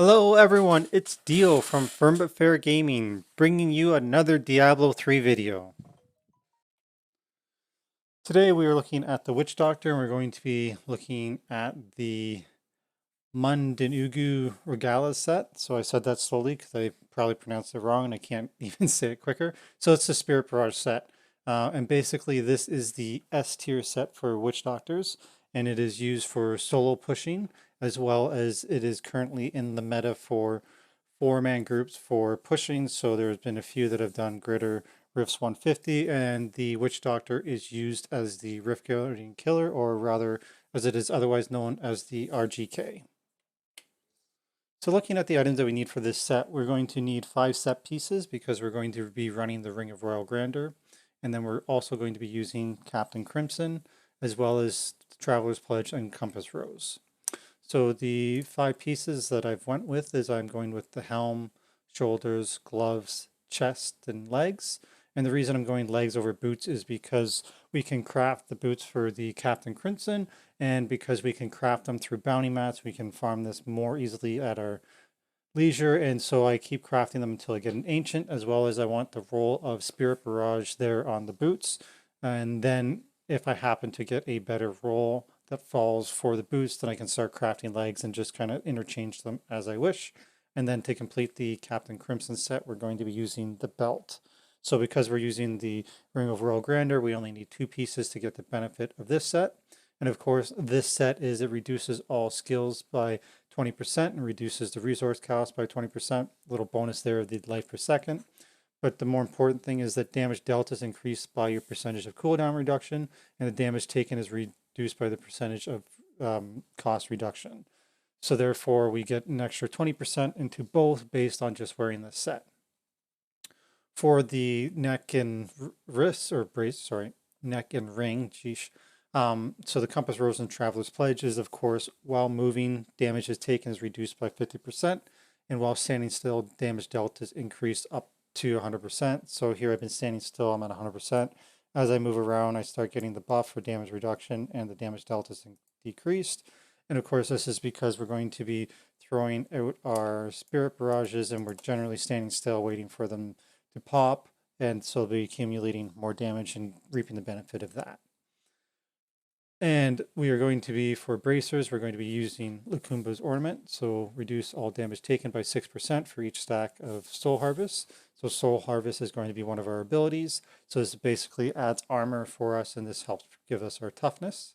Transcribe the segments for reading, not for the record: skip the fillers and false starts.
Hello everyone, it's Dio from Firm But Fair Gaming, bringing you another Diablo 3 video. Today we are looking at the Witch Doctor and we're going to be looking at the Mundunugu Regalia set. So I said that slowly because I probably pronounced it wrong and I can't even say it quicker. So it's the Spirit Barrage set. And basically this is the S tier set for Witch Doctors, and it is used for solo pushing as well as it is currently in the meta for four-man groups for pushing. So there's been a few that have done Gritter Rifts 150, and the Witch Doctor is used as the Rift Guardian Killer, or rather as it is otherwise known as the RGK. So looking at the items that we need for this set, we're going to need 5 set pieces because we're going to be running the Ring of Royal Grandeur. And then we're also going to be using Captain Crimson, as well as Traveler's Pledge and Compass Rose. So the 5 pieces that I've went with is I'm going with the helm, shoulders, gloves, chest, and legs. And the reason I'm going legs over boots is because we can craft the boots for the Captain Crimson, and because we can craft them through bounty mats, we can farm this more easily at our leisure. And so I keep crafting them until I get an ancient, as well as I want the roll of Spirit Barrage there on the boots. And then if I happen to get a better roll that falls for the boots, then I can start crafting legs and just kind of interchange them as I wish. And then to complete the Captain Crimson set, we're going to be using the belt. So because we're using the Ring of Royal Grandeur, we only need 2 pieces to get the benefit of this set. And of course, this set is it reduces all skills by 20% and reduces the resource cost by 20%. Little bonus there of the life per second. But the more important thing is that damage dealt is increased by your percentage of cooldown reduction, and the damage taken is reduced by the percentage of cost reduction. So therefore, we get an extra 20% into both based on just wearing this set. For the neck and wrists, or brace, sorry, neck and ring, sheesh. So the Compass Rose and Traveler's Pledge is, of course, while moving, damage is taken is reduced by 50%, and while standing still, damage dealt is increased up to 100%. So here I've been standing still, I'm at 100%. As I move around, I start getting the buff for damage reduction, and the damage dealt is decreased. And of course, this is because we're going to be throwing out our Spirit Barrages, and we're generally standing still waiting for them to pop, and so they'll be accumulating more damage and reaping the benefit of that. And we are going to be, for bracers, we're going to be using Lukumba's Ornament, so reduce all damage taken by 6% for each stack of Soul Harvest. So Soul Harvest is going to be one of our abilities, so this basically adds armor for us, and this helps give us our toughness.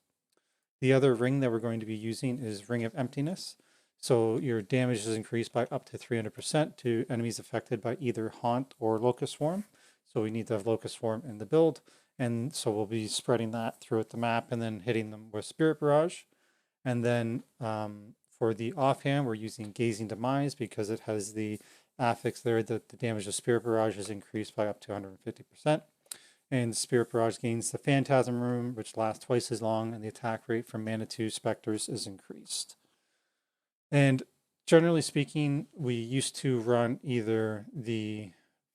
The other ring that we're going to be using is Ring of Emptiness. So your damage is increased by up to 300% to enemies affected by either Haunt or Locust Swarm. So we need to have Locust Swarm in the build. And so we'll be spreading that throughout the map and then hitting them with Spirit Barrage. And then for the offhand, we're using Gazing Demise because it has the affix there that the damage of Spirit Barrage is increased by up to 150%. And Spirit Barrage gains the Phantasm Rune, which lasts twice as long, and the attack rate from Manitou Specters is increased. And generally speaking, we used to run either the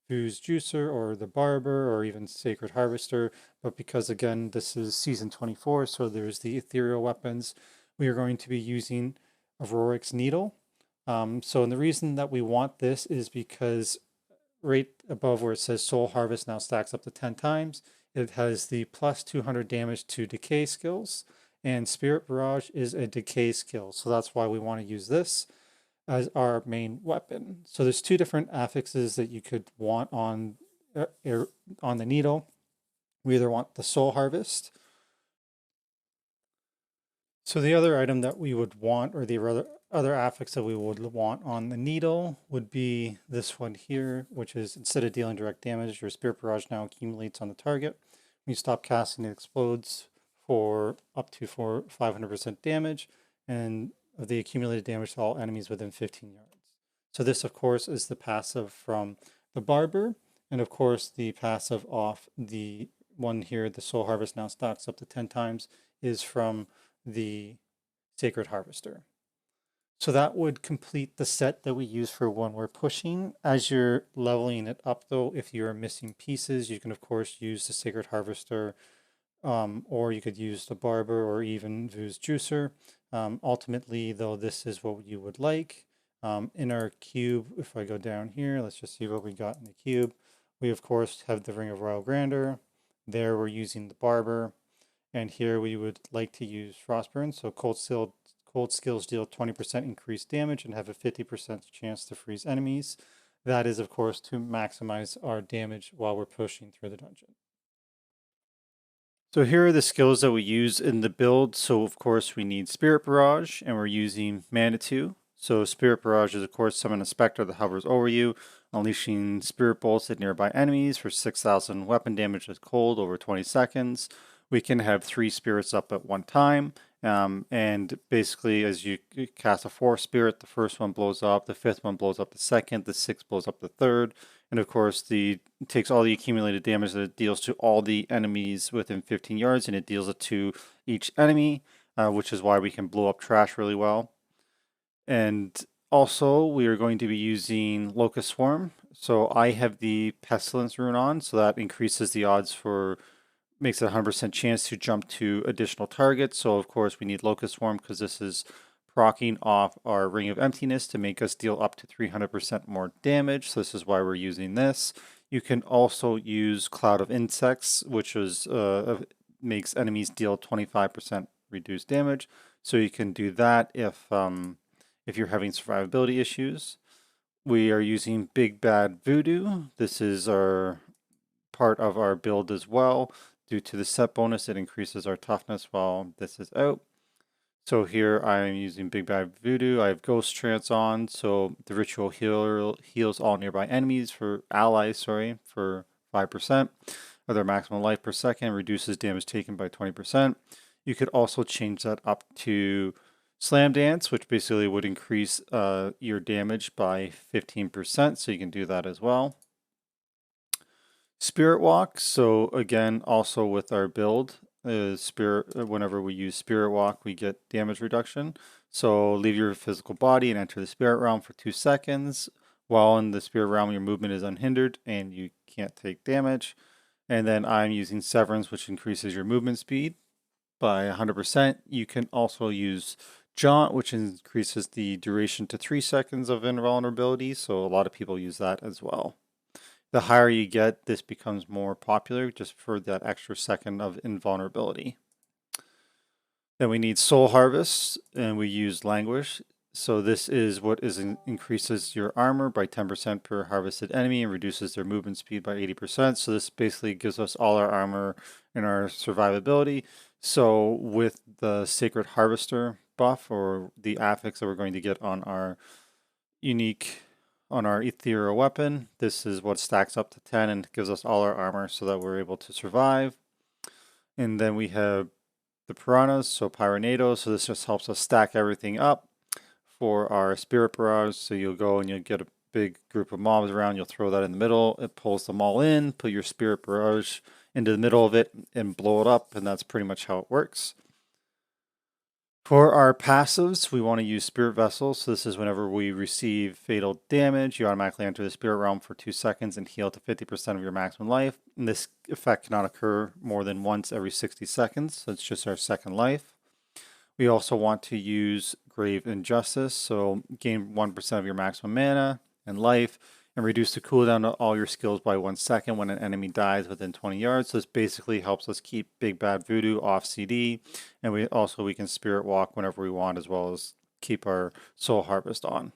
Booze Juicer or the Barber or even Sacred Harvester, but because again, this is season 24, so there's the ethereal weapons, we are going to be using Auroric's Needle. And the reason that we want this is because right above where it says Soul Harvest now stacks up to 10 times. It has the plus 200 damage to decay skills, and Spirit Barrage is a decay skill. So that's why we want to use this as our main weapon. So there's 2 different affixes that you could want on the needle. We either want the Soul Harvest. So the other item that we would want, or the other affix that we would want on the needle, would be this one here, which is instead of dealing direct damage, your Spirit Barrage now accumulates on the target. When you stop casting, it explodes for up to 500% damage, and of the accumulated damage to all enemies within 15 yards. So this, of course, is the passive from the Barber, and of course the passive off the one here, the Soul Harvest now stacks up to 10 times, is from the Sacred Harvester. So that would complete the set that we use for when we're pushing. As you're leveling it up though, if you're missing pieces, you can of course use the Sacred Harvester, or you could use the Barber or even Vu's Juicer. Ultimately though, this is what you would like. In our cube, if I go down here, let's just see what we got in the cube. We of course have the Ring of Royal Grandeur. There we're using the Barber. And here we would like to use Frostburn. So cold skills deal 20% increased damage and have a 50% chance to freeze enemies. That is of course to maximize our damage while we're pushing through the dungeon. So here are the skills that we use in the build. So of course we need Spirit Barrage and we're using Manitou. So Spirit Barrage is of course summon a specter that hovers over you, unleashing spirit bolts at nearby enemies for 6,000 weapon damage with cold over 20 seconds. We can have 3 spirits up at one time. And basically as you cast a 4th spirit, the first one blows up, the 5th one blows up the second, the 6th blows up the third. And of course, it takes all the accumulated damage that it deals to all the enemies within 15 yards, and it deals it to each enemy, which is why we can blow up trash really well. And also, we are going to be using Locust Swarm. So I have the Pestilence rune on, so that increases the odds makes it a 100% chance to jump to additional targets. So of course, we need Locust Swarm because this is proccing off our Ring of Emptiness to make us deal up to 300% more damage. So this is why we're using this. You can also use Cloud of Insects, which makes enemies deal 25% reduced damage. So you can do that if you're having survivability issues. We are using Big Bad Voodoo. This is our part of our build as well. Due to the set bonus, it increases our toughness while this is out. So here I am using Big Bad Voodoo. I have Ghost Trance on, so the ritual heals all nearby enemies for 5% of their maximum life per second, reduces damage taken by 20%. You could also change that up to Slam Dance, which basically would increase your damage by 15%, so you can do that as well. Spirit Walk, so again, also with our build, whenever we use Spirit Walk, we get damage reduction. So leave your physical body and enter the Spirit Realm for 2 seconds. While in the Spirit Realm, your movement is unhindered and you can't take damage. And then I'm using Severance, which increases your movement speed by 100%. You can also use Jaunt, which increases the duration to 3 seconds of invulnerability. So a lot of people use that as well. The higher you get, this becomes more popular just for that extra second of invulnerability. Then we need Soul Harvest, and we use Languish. So this is what increases your armor by 10% per harvested enemy and reduces their movement speed by 80%. So this basically gives us all our armor and our survivability. So with the Sacred Harvester buff, or the affix that we're going to get on our ethereal weapon, this is what stacks up to 10 and gives us all our armor so that we're able to survive. And then we have the piranhas, so Pyronado, so this just helps us stack everything up for our Spirit Barrage. So you'll go and you'll get a big group of mobs around, you'll throw that in the middle, it pulls them all in, put your Spirit Barrage into the middle of it and blow it up, and that's pretty much how it works. For our passives, we want to use Spirit Vessel. So this is whenever we receive fatal damage, you automatically enter the Spirit Realm for 2 seconds and heal to 50% of your maximum life. And this effect cannot occur more than once every 60 seconds. So it's just our second life. We also want to use Grave Injustice. So gain 1% of your maximum mana and life, and reduce the cooldown to all your skills by 1 second when an enemy dies within 20 yards. So this basically helps us keep Big Bad Voodoo off CD, and we can Spirit Walk whenever we want, as well as keep our Soul Harvest on.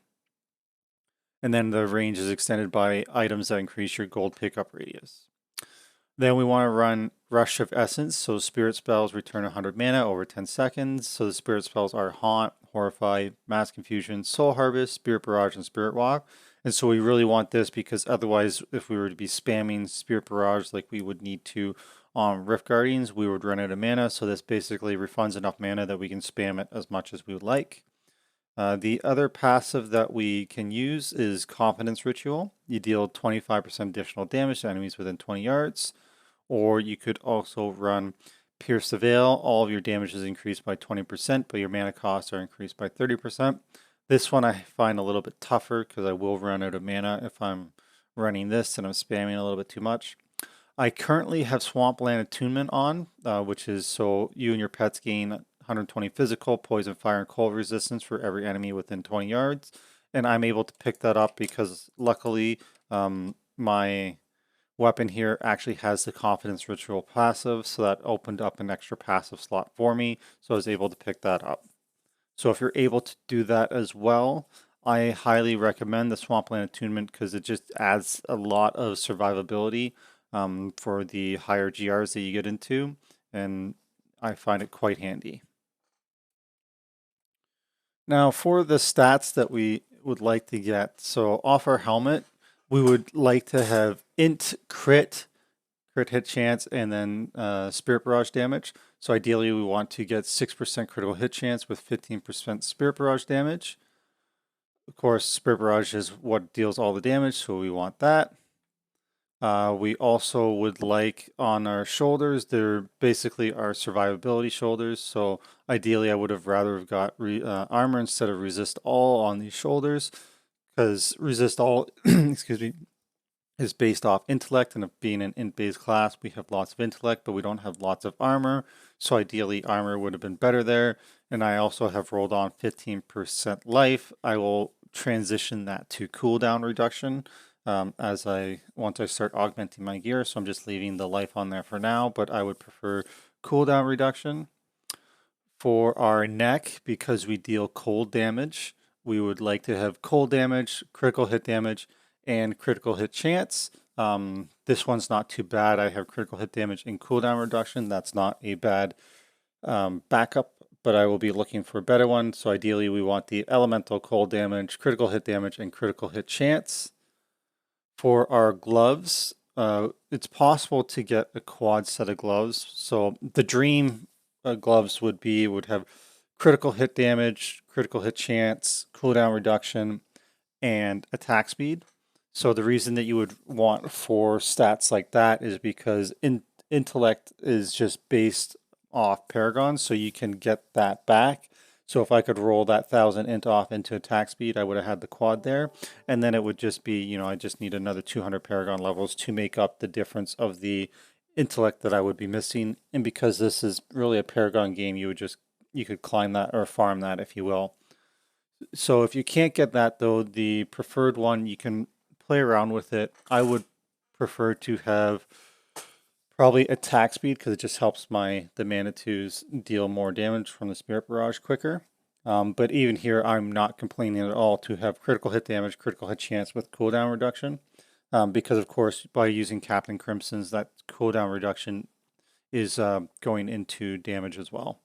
And then the range is extended by items that increase your gold pickup radius. Then we want to run Rush of Essence, so spirit spells return 100 mana over 10 seconds. So the spirit spells are Haunt, Horrify, Mass Confusion, Soul Harvest, Spirit Barrage, and Spirit Walk. And so we really want this because otherwise, if we were to be spamming Spirit Barrage like we would need to on Rift Guardians, we would run out of mana. So this basically refunds enough mana that we can spam it as much as we would like. The other passive that we can use is Confidence Ritual. You deal 25% additional damage to enemies within 20 yards. Or you could also run Pierce the Veil. All of your damage is increased by 20%, but your mana costs are increased by 30%. This one I find a little bit tougher because I will run out of mana if I'm running this and I'm spamming a little bit too much. I currently have Swampland Attunement on, which is so you and your pets gain 120 physical, poison, fire, and cold resistance for every enemy within 20 yards. and I'm able to pick that up because luckily my weapon here actually has the Confidence Ritual passive, so that opened up an extra passive slot for me, so I was able to pick that up. So if you're able to do that as well, I highly recommend the Swampland Attunement because it just adds a lot of survivability for the higher GRs that you get into, and I find it quite handy. Now for the stats that we would like to get, so off our helmet, we would like to have int crit hit chance, and then Spirit Barrage damage. So ideally we want to get 6% critical hit chance with 15% Spirit Barrage damage. Of course, Spirit Barrage is what deals all the damage, so we want that. We also would like on our shoulders, they're basically our survivability shoulders. So ideally I would have rather have got armor instead of resist all on these shoulders, because resist all, excuse me, is based off intellect, and of being an int-based class, we have lots of intellect, but we don't have lots of armor. So ideally armor would have been better there. And I also have rolled on 15% life. I will transition that to cooldown reduction once I start augmenting my gear. So I'm just leaving the life on there for now, but I would prefer cooldown reduction. For our neck, because we deal cold damage, we would like to have cold damage, critical hit damage, and critical hit chance. This one's not too bad. I have critical hit damage and cooldown reduction. That's not a bad backup, but I will be looking for a better one. So ideally we want the elemental cold damage, critical hit damage, and critical hit chance. For our gloves, it's possible to get a quad set of gloves. So the dream gloves would have critical hit damage, critical hit chance, cooldown reduction, and attack speed. So the reason that you would want 4 stats like that is because intellect is just based off Paragon, so you can get that back. So if I could roll that 1000 int off into attack speed, I would have had the quad there. And then it would just be, I just need another 200 Paragon levels to make up the difference of the intellect that I would be missing. And because this is really a Paragon game, you could climb that or farm that, if you will. So if you can't get that though, the preferred one, you can play around with it. I would prefer to have probably attack speed because it just helps the Manitous deal more damage from the Spirit Barrage quicker. But even here, I'm not complaining at all to have critical hit damage, critical hit chance with cooldown reduction. Because of course, by using Captain Crimson's, that cooldown reduction is going into damage as well.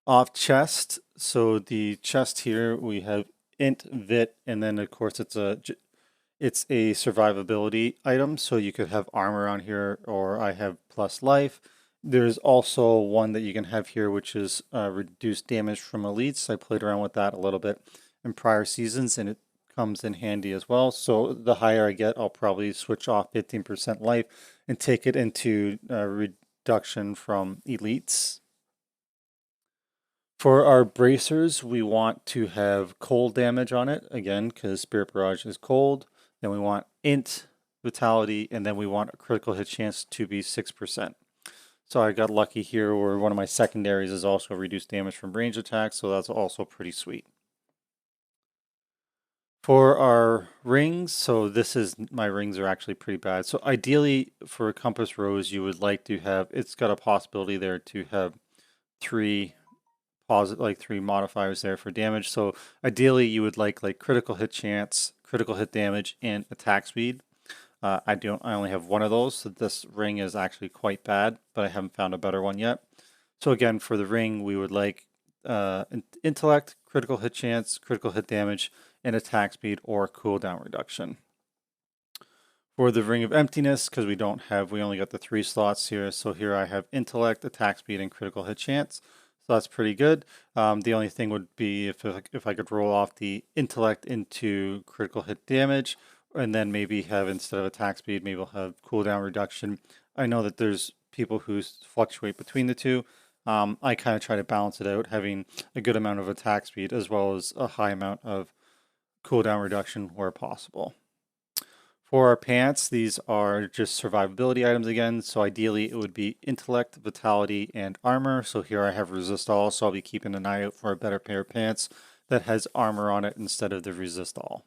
Off chest, so the chest here we have int vit, and then of course it's a survivability item, so you could have armor on here, or I have plus life. There's also one that you can have here, which is reduced damage from elites. I played around with that a little bit in prior seasons, and it comes in handy as well. So the higher I get, I'll probably switch off 15% life and take it into reduction from elites. For our bracers, we want to have cold damage on it, again, because Spirit Barrage is cold. Then we want int vitality, and then we want a critical hit chance to be 6%. So I got lucky here where one of my secondaries is also reduced damage from range attacks, so that's also pretty sweet. For our rings, so my rings are actually pretty bad. So ideally for a compass rose, you would like to have, it's got a possibility there to have 3 modifiers there for damage. So ideally you would like critical hit chance, critical hit damage, and attack speed. I only have one of those, so this ring is actually quite bad, but I haven't found a better one yet. So again, for the ring, we would like intellect, critical hit chance, critical hit damage, and attack speed or cooldown reduction. For the Ring of Emptiness, because we only got the 3 slots here, so here I have intellect, attack speed, and critical hit chance. So that's pretty good. The only thing would be if I could roll off the intellect into critical hit damage, and then maybe have, instead of attack speed, maybe we'll have cooldown reduction. I know that there's people who fluctuate between the two. I kind of try to balance it out, having a good amount of attack speed as well as a high amount of cooldown reduction where possible. For our pants, these are just survivability items again, so ideally it would be intellect, vitality, and armor. So here I have resist all, so I'll be keeping an eye out for a better pair of pants that has armor on it instead of the resist all.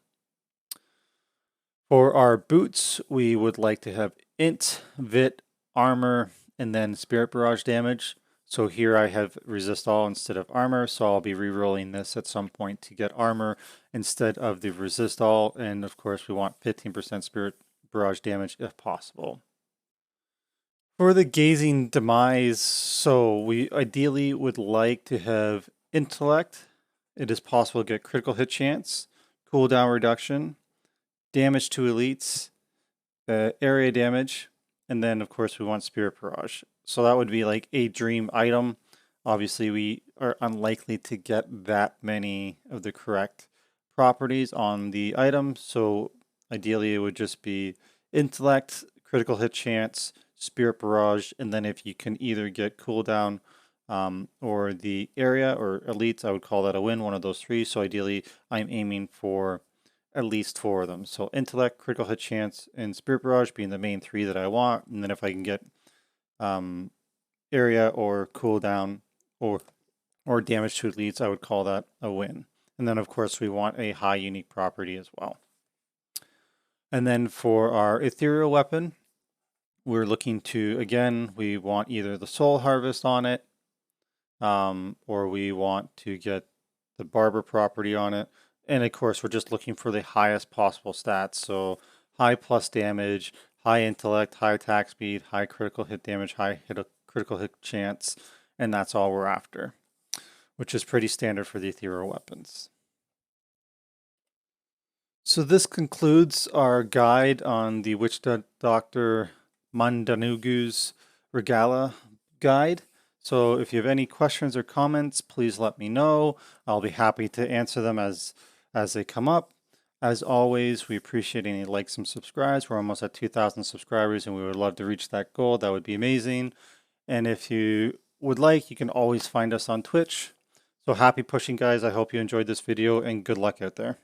For our boots, we would like to have int, vit, armor, and then spirit barrage damage. So here I have resist all instead of armor, so I'll be re-rolling this at some point to get armor instead of the resist all, and of course we want 15% spirit barrage damage if possible. For the gazing demise, so we ideally would like to have intellect. It is possible to get critical hit chance, cooldown reduction, damage to elites, area damage, and then of course we want spirit barrage. So that would be like a dream item. Obviously we are unlikely to get that many of the correct properties on the item, so ideally it would just be intellect, critical hit chance, spirit barrage, and then if you can either get cooldown or the area or elites, I would call that a win, one of those three. So ideally I'm aiming for at least 4 of them. So intellect, critical hit chance, and spirit barrage being the main 3 that I want. And then if I can get area or cooldown or damage to elites, I would call that a win. And then of course we want a high unique property as well. And then for our ethereal weapon, we're looking to, again, we want either the soul harvest on it, or we want to get the barber property on it. And of course, we're just looking for the highest possible stats. So high plus damage, high intellect, high attack speed, high critical hit damage, high critical hit chance. And that's all we're after, which is pretty standard for the ethereal weapons. So this concludes our guide on the Witch Doctor Mundunugu's Regalia guide. So if you have any questions or comments, please let me know. I'll be happy to answer them as they come up. As always, we appreciate any likes and subscribes. We're almost at 2,000 subscribers and we would love to reach that goal. That would be amazing. And if you would like, you can always find us on Twitch. So happy pushing, guys. I hope you enjoyed this video and good luck out there.